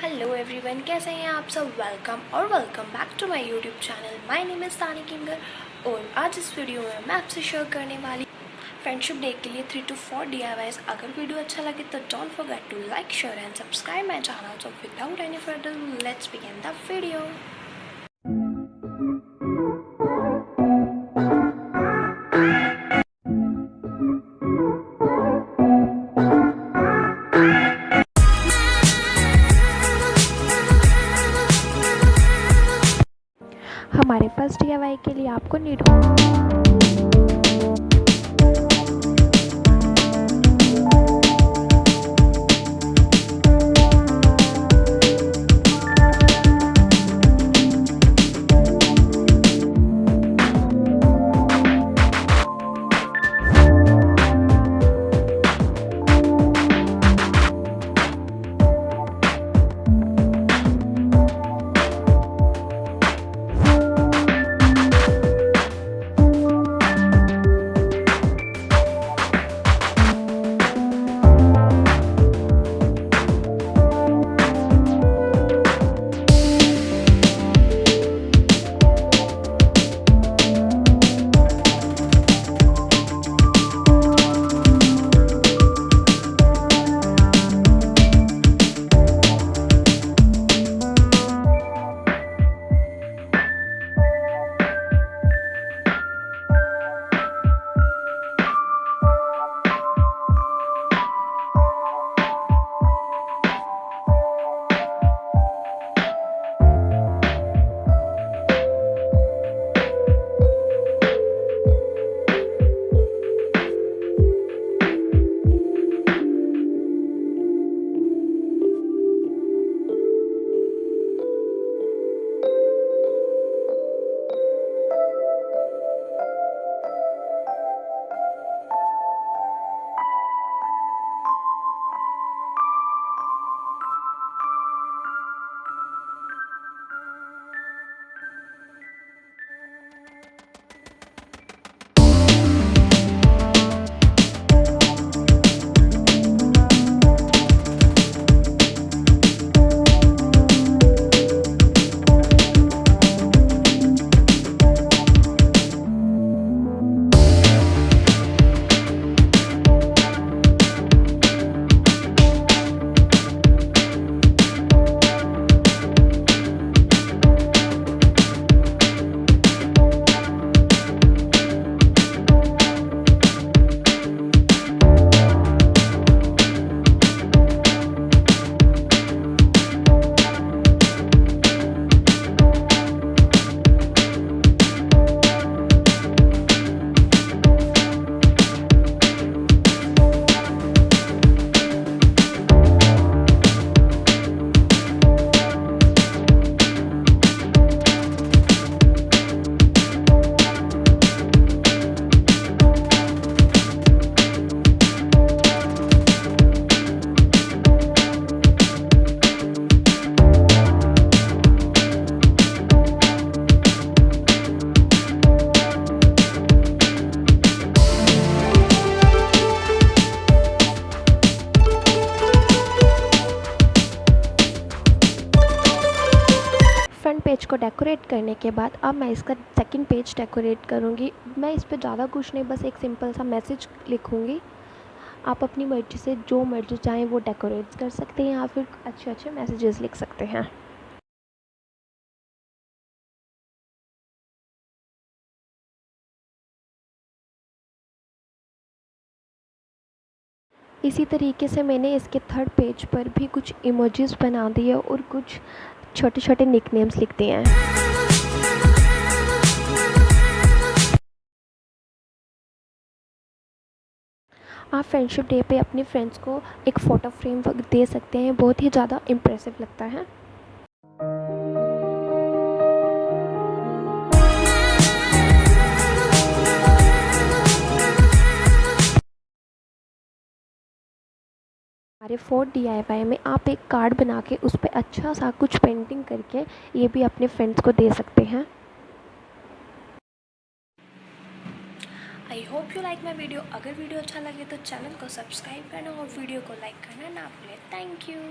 Hello everyone, कैसे हैं आप सब। Welcome back to my YouTube channel. My name is thank you और आज इस वीडियो में मैं आपसे शेयर करने वाली फ्रेंडशिप डे के लिए 3 to 4 DIYs। अगर वीडियो अच्छा लगे तो don't forget to like, share and subscribe my channel. So without any further let's begin the video. हमारे फर्स्ट DIY के लिए आपको नीड फ्रंट पेज को डेकोरेट करने के बाद अब मैं इसका सेकंड पेज डेकोरेट करूँगी। मैं इस पर ज़्यादा कुछ नहीं, बस एक सिंपल सा मैसेज लिखूँगी। आप अपनी मर्ज़ी से जो मर्ज़ी चाहें वो डेकोरेट कर सकते हैं या फिर अच्छे अच्छे मैसेजेस लिख सकते हैं। इसी तरीके से मैंने इसके थर्ड पेज पर भी कुछ इमोजीज़ बना दिए और कुछ छोटे छोटे निकनेम्स लिख दिए हैं। आप फ्रेंडशिप डे पे अपने फ्रेंड्स को एक फ़ोटो फ्रेम दे सकते हैं, बहुत ही ज़्यादा इम्प्रेसिव लगता है। हमारे 4th DIY में आप एक कार्ड बना के उस पर अच्छा सा कुछ पेंटिंग करके ये भी अपने फ्रेंड्स को दे सकते हैं। I hope you like my video. अगर वीडियो अच्छा लगे तो चैनल को सब्सक्राइब करना और वीडियो को लाइक करना ना भूलें। Thank you.